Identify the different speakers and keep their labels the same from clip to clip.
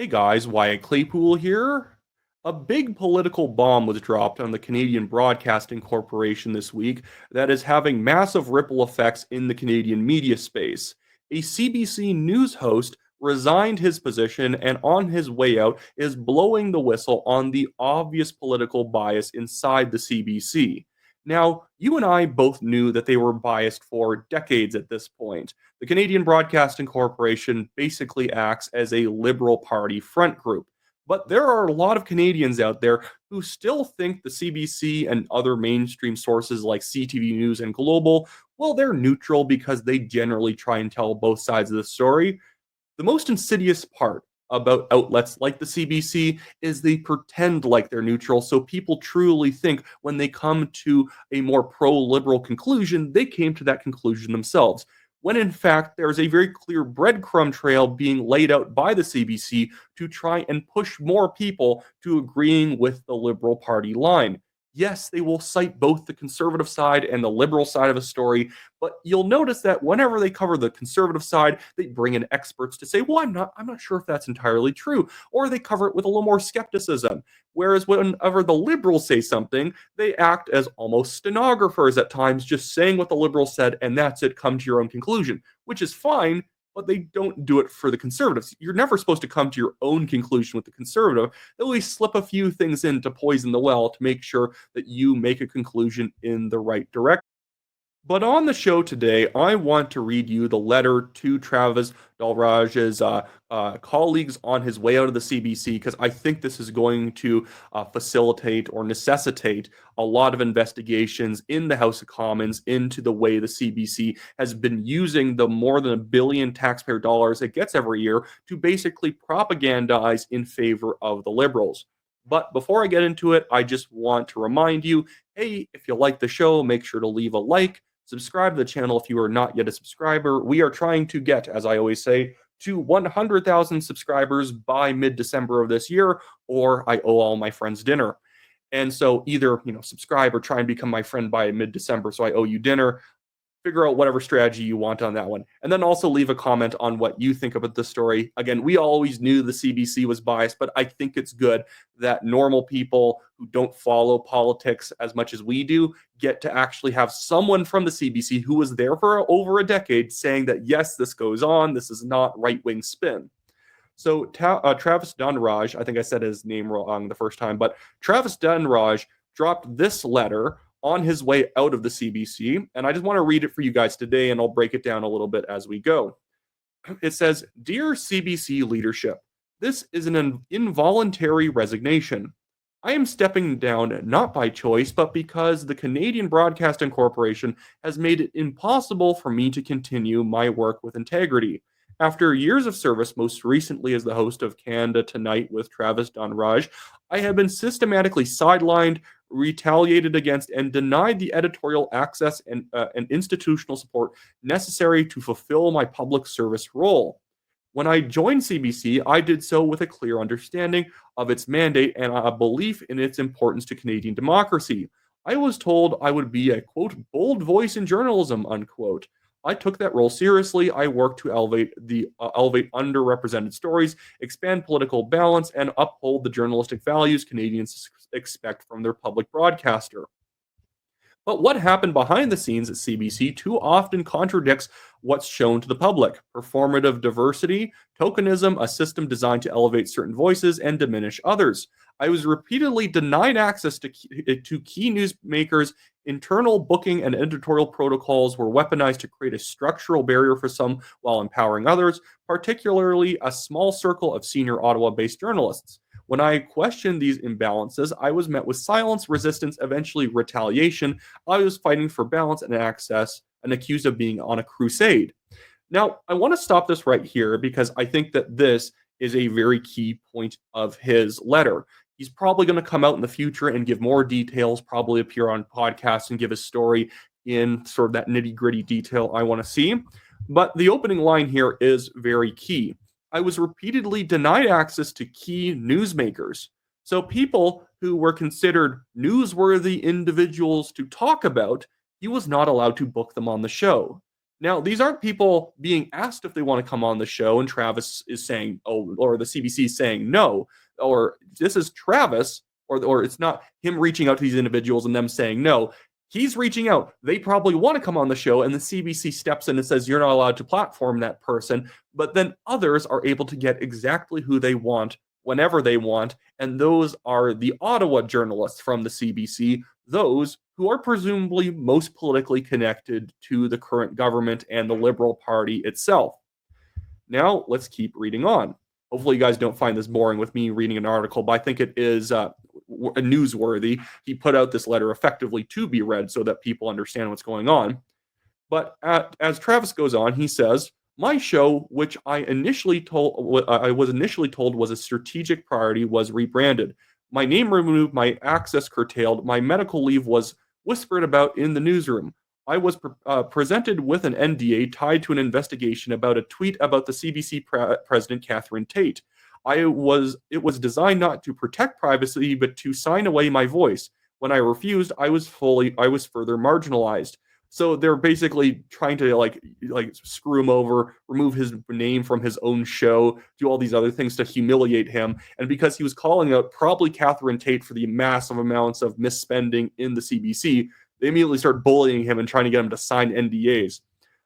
Speaker 1: Hey guys, Wyatt Claypool here. A big political bomb was dropped on the Canadian Broadcasting Corporation this week that is having massive ripple effects in the Canadian media space. A CBC news host resigned his position and on his way out is blowing the whistle on the obvious political bias inside the CBC. Now, you and I both knew that they were biased for decades at this point. The Canadian Broadcasting Corporation basically acts as a Liberal Party front group. But there are a lot of Canadians out there who still think the CBC and other mainstream sources like CTV News and Global, well, they're neutral because they generally try and tell both sides of the story. The most insidious part about outlets like the CBC is they pretend like they're neutral, so people truly think when they come to a more pro liberal conclusion, they came to that conclusion themselves. When in fact, there's a very clear breadcrumb trail being laid out by the CBC to try and push more people to agreeing with the Liberal Party line. Yes, they will cite both the conservative side and the liberal side of a story, but you'll notice that whenever they cover the conservative side, they bring in experts to say, "Well, I'm not sure if that's entirely true," or they cover it with a little more skepticism. Whereas whenever the liberals say something, they act as almost stenographers at times, just saying what the liberals said, and that's it. Come to your own conclusion, which is fine. But they don't do it for the conservatives. You're never supposed to come to your own conclusion with the conservative. They always slip a few things in to poison the well to make sure that you make a conclusion in the right direction. But on the show today, I want to read you the letter to Travis Dhanraj's colleagues on his way out of the CBC because I think this is going to facilitate or necessitate a lot of investigations in the House of Commons into the way the CBC has been using the more than $1 billion taxpayer dollars it gets every year to basically propagandize in favor of the Liberals. But before I get into it, I just want to remind you, hey, if you like the show, make sure to leave a like. Subscribe to the channel if you are not yet a subscriber. We are trying to get, as I always say, to 100,000 subscribers by mid-December of this year, or I owe all my friends dinner. And so either, subscribe or try and become my friend by mid-December so I owe you dinner. Figure out whatever strategy you want on that one. And then also leave a comment on what you think about the story. Again, we always knew the CBC was biased, but I think it's good that normal people who don't follow politics as much as we do get to actually have someone from the CBC who was there for over a decade saying that, yes, this goes on. This is not right-wing spin. So Travis Dhanraj, I think I said his name wrong the first time, but Travis Dhanraj dropped this letter on his way out of the CBC. And I just want to read it for you guys today, and I'll break it down a little bit as we go. It says, "Dear CBC leadership, this is an involuntary resignation. I am stepping down not by choice, but because the Canadian Broadcasting Corporation has made it impossible for me to continue my work with integrity. After years of service, most recently as the host of Canada Tonight with Travis Dhanraj, I have been systematically sidelined, retaliated against, and denied the editorial access and institutional support necessary to fulfill my public service role. When I joined CBC, I did so with a clear understanding of its mandate and a belief in its importance to Canadian democracy. I was told I would be a, quote, bold voice in journalism, unquote. I took that role seriously. I worked to elevate underrepresented stories, expand political balance, and uphold the journalistic values Canadians expect from their public broadcaster. But what happened behind the scenes at CBC too often contradicts what's shown to the public. Performative diversity, tokenism, a system designed to elevate certain voices and diminish others. I was repeatedly denied access to key newsmakers. Internal booking and editorial protocols were weaponized to create a structural barrier for some while empowering others, particularly a small circle of senior Ottawa-based journalists. When I questioned these imbalances, I was met with silence, resistance, eventually retaliation. I was fighting for balance and access and accused of being on a crusade. Now, I want to stop this right here because I think that this is a very key point of his letter. He's probably going to come out in the future and give more details, probably appear on podcasts and give his story in sort of that nitty-gritty detail I want to see. But the opening line here is very key. I was repeatedly denied access to key newsmakers. So people who were considered newsworthy individuals to talk about, he was not allowed to book them on the show. Now, these aren't people being asked if they want to come on the show, and Travis is saying, oh, or the CBC is saying no, or this is Travis, or it's not him reaching out to these individuals and them saying no. He's reaching out. They probably want to come on the show, and the CBC steps in and says, you're not allowed to platform that person. But then others are able to get exactly who they want whenever they want. And those are the Ottawa journalists from the CBC, those who are presumably most politically connected to the current government and the Liberal Party itself. Now, let's keep reading on. Hopefully, you guys don't find this boring with me reading an article, but I think it is newsworthy. He put out this letter effectively to be read so that people understand what's going on. But as Travis goes on, he says, my show, which I was initially told was a strategic priority, was rebranded. My name removed, my access curtailed, my medical leave was whispered about in the newsroom. I was presented with an NDA tied to an investigation about a tweet about the CBC president, Catherine Tate. It was designed not to protect privacy, but to sign away my voice. When I refused, I was further marginalized. So they're basically trying to like screw him over, remove his name from his own show, do all these other things to humiliate him. And because he was calling out probably Catherine Tate for the massive amounts of misspending in the CBC, they immediately start bullying him and trying to get him to sign NDAs.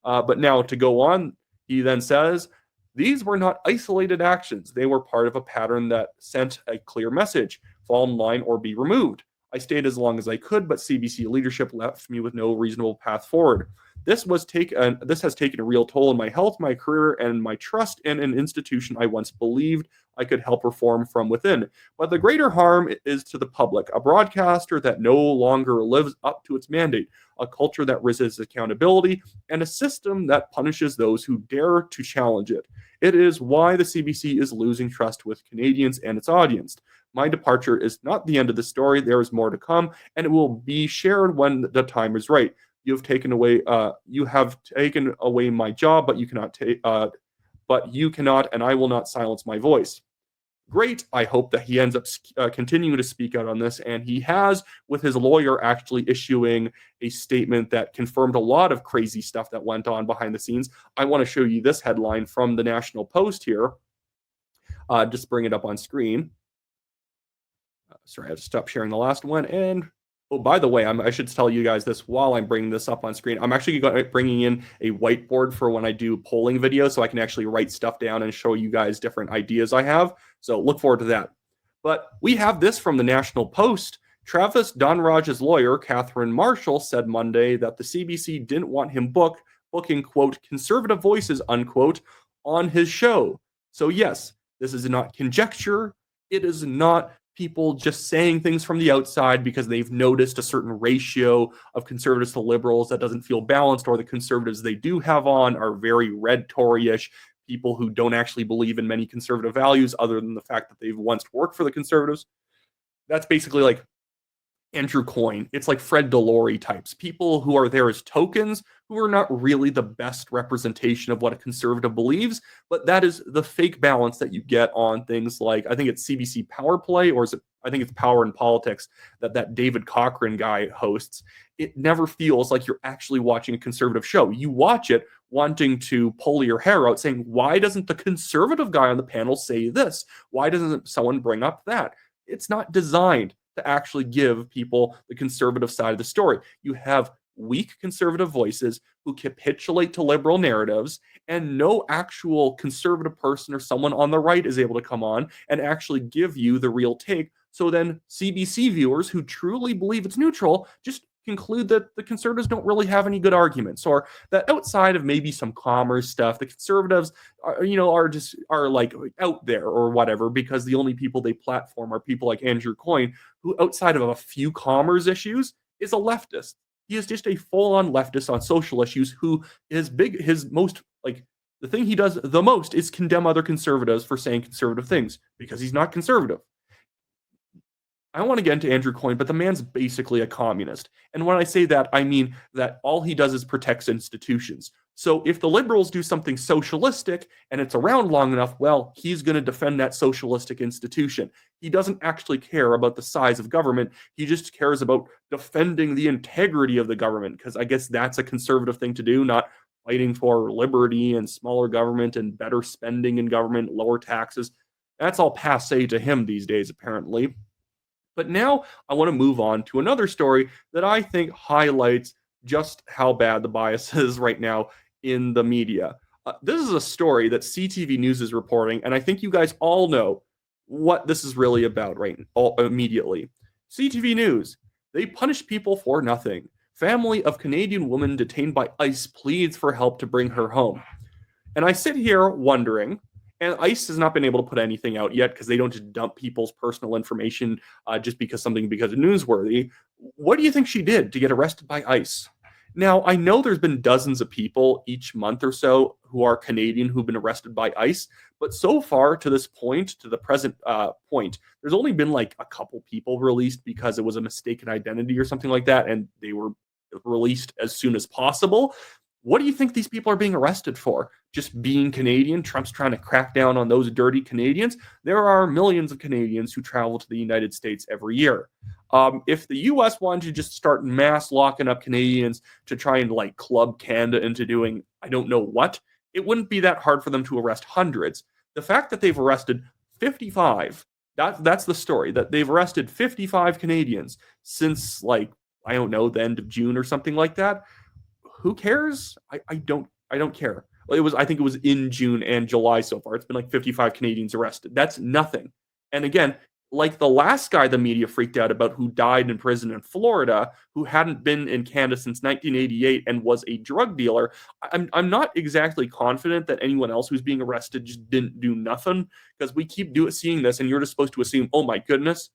Speaker 1: But now to go on, he then says, these were not isolated actions. They were part of a pattern that sent a clear message: fall in line or be removed. I stayed as long as I could, but CBC leadership left me with no reasonable path forward. This has taken a real toll on my health, my career, and my trust in an institution I once believed I could help reform from within. But the greater harm is to the public, a broadcaster that no longer lives up to its mandate, a culture that resists accountability, and a system that punishes those who dare to challenge it. It is why the CBC is losing trust with Canadians and its audience. My departure is not the end of the story. There is more to come, and it will be shared when the time is right. You have taken away my job, but you cannot, and I will not silence my voice. Great. I hope that he ends up continuing to speak out on this, and he has, with his lawyer actually issuing a statement that confirmed a lot of crazy stuff that went on behind the scenes. I want to show you this headline from the National Post here. Just bring it up on screen. Sorry, I have to stop sharing the last one. And oh, by the way, I should tell you guys this while I'm bringing this up on screen. I'm actually bringing in a whiteboard for when I do polling videos, so I can actually write stuff down and show you guys different ideas I have. So look forward to that. But we have this from the National Post. Travis Dhanraj's lawyer, Catherine Marshall, said Monday that the CBC didn't want him booking, quote, conservative voices, unquote, on his show. So yes, this is not conjecture. It is not people just saying things from the outside because they've noticed a certain ratio of conservatives to liberals that doesn't feel balanced, or the conservatives they do have on are very red Tory-ish, people who don't actually believe in many conservative values other than the fact that they've once worked for the conservatives. That's basically like Andrew Coyne. It's like Fred Delory types, people who are there as tokens, who are not really the best representation of what a conservative believes, but that is the fake balance that you get on things like, I think it's CBC Power Play, or is it, I think it's Power in Politics, that David Cochran guy hosts. It never feels like you're actually watching a conservative show. You watch it wanting to pull your hair out, saying, why doesn't the conservative guy on the panel say this? Why doesn't someone bring up that? It's not designed to actually give people the conservative side of the story. You have weak conservative voices who capitulate to liberal narratives, and no actual conservative person or someone on the right is able to come on and actually give you the real take. So then CBC viewers who truly believe it's neutral just conclude that the conservatives don't really have any good arguments, or that outside of maybe some commerce stuff, the conservatives are like out there or whatever, because the only people they platform are people like Andrew Coyne, who outside of a few commerce issues is a leftist. He is just a full-on leftist on social issues, who the thing he does the most is condemn other conservatives for saying conservative things, because he's not conservative. I don't want to get into Andrew Coyne, but the man's basically a communist. And when I say that, I mean that all he does is protects institutions. So if the liberals do something socialistic and it's around long enough, well, he's going to defend that socialistic institution. He doesn't actually care about the size of government. He just cares about defending the integrity of the government, because I guess that's a conservative thing to do, not fighting for liberty and smaller government and better spending in government, lower taxes. That's all passe to him these days, apparently. But now I want to move on to another story that I think highlights just how bad the bias is right now in the media. This is a story that CTV News is reporting, and I think you guys all know what this is really about right immediately. CTV News, they punish people for nothing. Family of Canadian woman detained by ICE pleads for help to bring her home. And I sit here wondering, and ICE has not been able to put anything out yet because they don't just dump people's personal information just because something because of newsworthy. What do you think she did to get arrested by ICE? Now, I know there's been dozens of people each month or so who are Canadian who've been arrested by ICE, but so far to this point, to the present point, there's only been like a couple people released because it was a mistaken identity or something like that, and they were released as soon as possible. What do you think these people are being arrested for? Just being Canadian? Trump's trying to crack down on those dirty Canadians? There are millions of Canadians who travel to the United States every year. If the US wanted to just start mass locking up Canadians to try and like club Canada into doing I don't know what, it wouldn't be that hard for them to arrest hundreds. The fact that they've arrested 55, that's the story, that they've arrested 55 Canadians since like, I don't know, the end of June or something like that. Who cares? I don't care. I think it was in June and July so far. It's been like 55 Canadians arrested. That's nothing. And again, like the last guy the media freaked out about who died in prison in Florida, who hadn't been in Canada since 1988 and was a drug dealer, I'm not exactly confident that anyone else who's being arrested just didn't do nothing, because we keep seeing this and you're just supposed to assume, oh my goodness,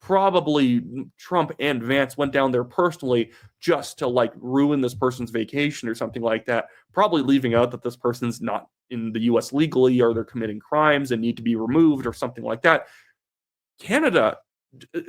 Speaker 1: probably Trump and Vance went down there personally just to like ruin this person's vacation or something like that, probably leaving out that this person's not in the US legally or they're committing crimes and need to be removed or something like that. Canada,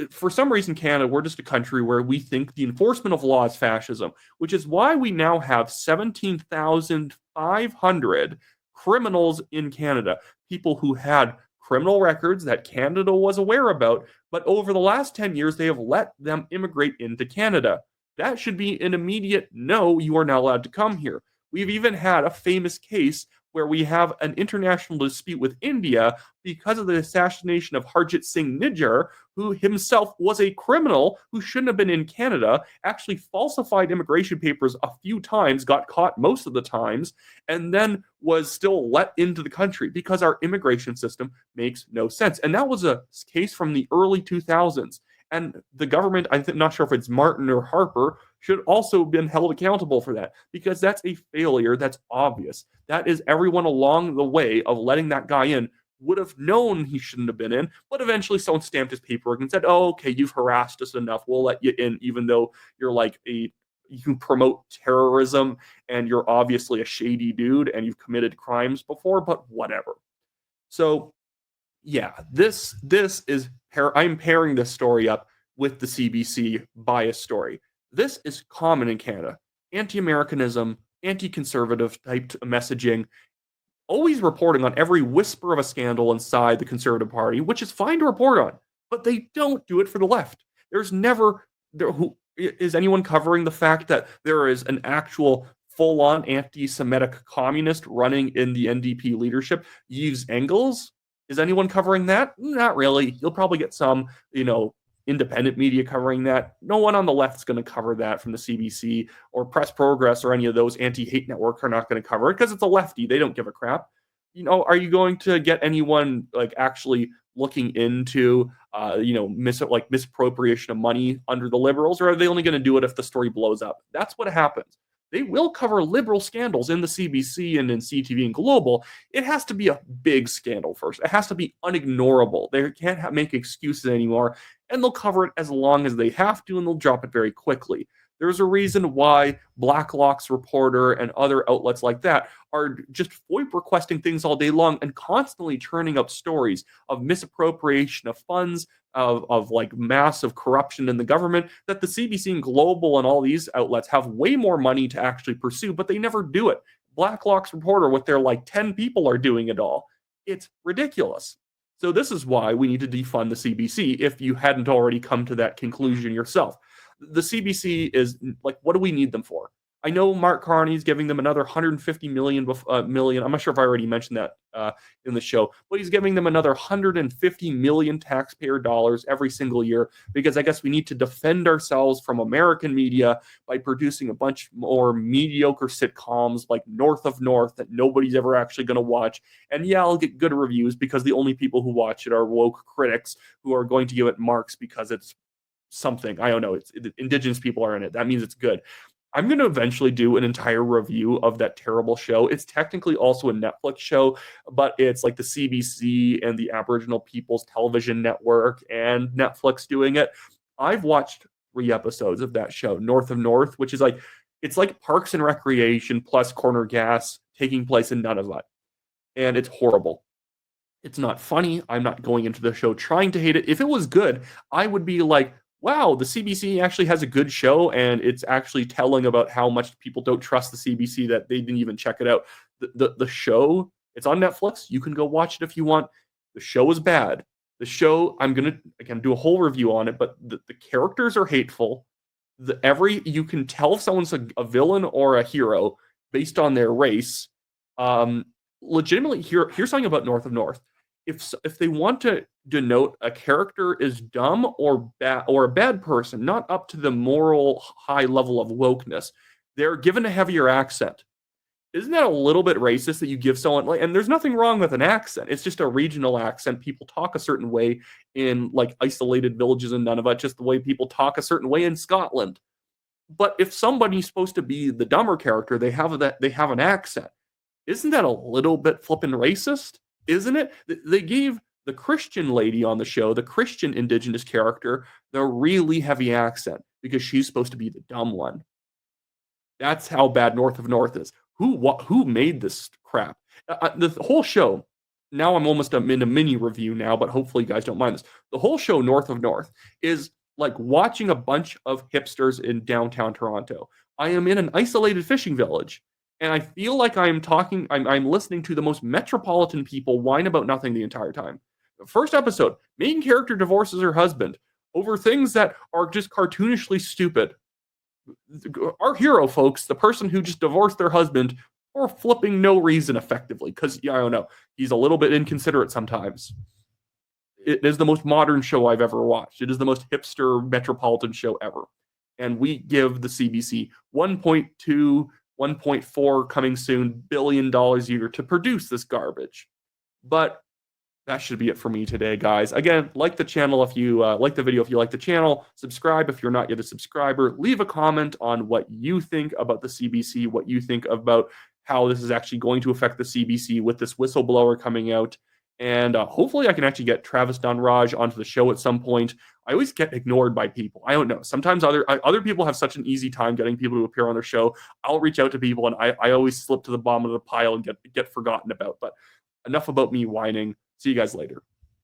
Speaker 1: for some reason, Canada, we're just a country where we think the enforcement of law is fascism, which is why we now have 17,500 criminals in Canada, people who had criminal records that Canada was aware about, but over the last 10 years, they have let them immigrate into Canada. That should be an immediate no, you are not allowed to come here. We've even had a famous case where we have an international dispute with India because of the assassination of Harjit Singh Nijjar, who himself was a criminal who shouldn't have been in Canada, actually falsified immigration papers a few times, got caught most of the times, and then was still let into the country because our immigration system makes no sense. And that was a case from the early 2000s. And the government, I'm not sure if it's Martin or Harper, should also have been held accountable for that, because that's a failure that's obvious. That is, everyone along the way of letting that guy in would have known he shouldn't have been in, but eventually someone stamped his paperwork and said, oh, okay, you've harassed us enough, we'll let you in, even though you're like you promote terrorism and you're obviously a shady dude and you've committed crimes before, but whatever. So yeah, this is I'm pairing this story up with the CBC bias story. This is common in Canada. Anti-Americanism, anti-conservative type messaging, always reporting on every whisper of a scandal inside the Conservative Party, which is fine to report on, but they don't do it for the left. There's never is anyone covering the fact that there is an actual full-on anti-Semitic communist running in the NDP leadership, Yves Engels? Is anyone covering that? Not really. You'll probably get some, independent media covering that. No one on the left's going to cover that from the CBC or Press Progress or any of those anti-hate networks are not going to cover it because it's a lefty. They don't give a crap. Are you going to get anyone like actually looking into, misappropriation of money under the Liberals, or are they only going to do it if the story blows up? That's what happens. They will cover liberal scandals in the CBC and in CTV and Global. It has to be a big scandal first. It has to be unignorable. They can't make excuses anymore, and they'll cover it as long as they have to, and they'll drop it very quickly. There's a reason why Blacklock's Reporter and other outlets like that are just FOIP requesting things all day long and constantly churning up stories of misappropriation of funds, of like massive corruption in the government, that the CBC and Global and all these outlets have way more money to actually pursue, but they never do it. Blacklock's Reporter, with their like 10 people, are doing it all. It's ridiculous. So this is why we need to defund the CBC, if you hadn't already come to that conclusion yourself. The CBC is like, what do we need them for? I know Mark Carney's giving them another 150 million. I'm not sure if I already mentioned that in the show, but he's giving them another 150 million taxpayer dollars every single year because I guess we need to defend ourselves from American media by producing a bunch more mediocre sitcoms like North of North that nobody's ever actually going to watch. And yeah, I'll get good reviews because the only people who watch it are woke critics who are going to give it marks because it's something. I don't know. Indigenous people are in it. That means it's good. I'm going to eventually do an entire review of that terrible show. It's technically also a Netflix show, but it's like the CBC and the Aboriginal People's Television Network and Netflix doing it. I've watched 3 episodes of that show, North of North, which is like, it's like Parks and Recreation plus Corner Gas taking place in Nunavut. And it's horrible. It's not funny. I'm not going into the show trying to hate it. If it was good, I would be like, wow, the CBC actually has a good show, and it's actually telling about how much people don't trust the CBC that they didn't even check it out. The show, it's on Netflix. You can go watch it if you want. The show is bad. The show, I'm gonna again do a whole review on it, but the characters are hateful. You can tell if someone's a villain or a hero based on their race. Legitimately, here's something about North of North. If they want to denote a character is dumb or bad or a bad person, not up to the moral high level of wokeness, they're given a heavier accent. Isn't that a little bit racist that you give someone like? And there's nothing wrong with an accent. It's just a regional accent. People talk a certain way in like isolated villages in Nunavut, just the way people talk a certain way in Scotland. But if somebody's supposed to be the dumber character, they have an accent. Isn't that a little bit flippin' racist? Isn't it? They gave the Christian lady on the show, the Christian indigenous character, the really heavy accent because she's supposed to be the dumb one. That's how bad North of North is. Who made this crap? The whole show. Now I'm almost in a mini review now, but hopefully you guys don't mind this. The whole show, North of North, is like watching a bunch of hipsters in downtown Toronto. I am in an isolated fishing village, and I feel like I'm listening to the most metropolitan people whine about nothing the entire time. The first episode, main character divorces her husband over things that are just cartoonishly stupid. Our hero, folks, the person who just divorced their husband for flipping no reason effectively, because I don't know, he's a little bit inconsiderate sometimes. It is the most modern show I've ever watched. It is the most hipster metropolitan show ever. And we give the CBC 1.2, 1.4 coming soon billion dollars a year to produce this garbage. But that should be it for me today, guys. Again, like the channel if you like the video, if you like the channel, subscribe if you're not yet a subscriber, leave a comment on what you think about the CBC, what you think about how this is actually going to affect the CBC with this whistleblower coming out. And hopefully I can actually get Travis Dhanraj onto the show at some point. I always get ignored by people. I don't know. Sometimes other people have such an easy time getting people to appear on their show. I'll reach out to people, and I always slip to the bottom of the pile and get forgotten about. But enough about me whining. See you guys later.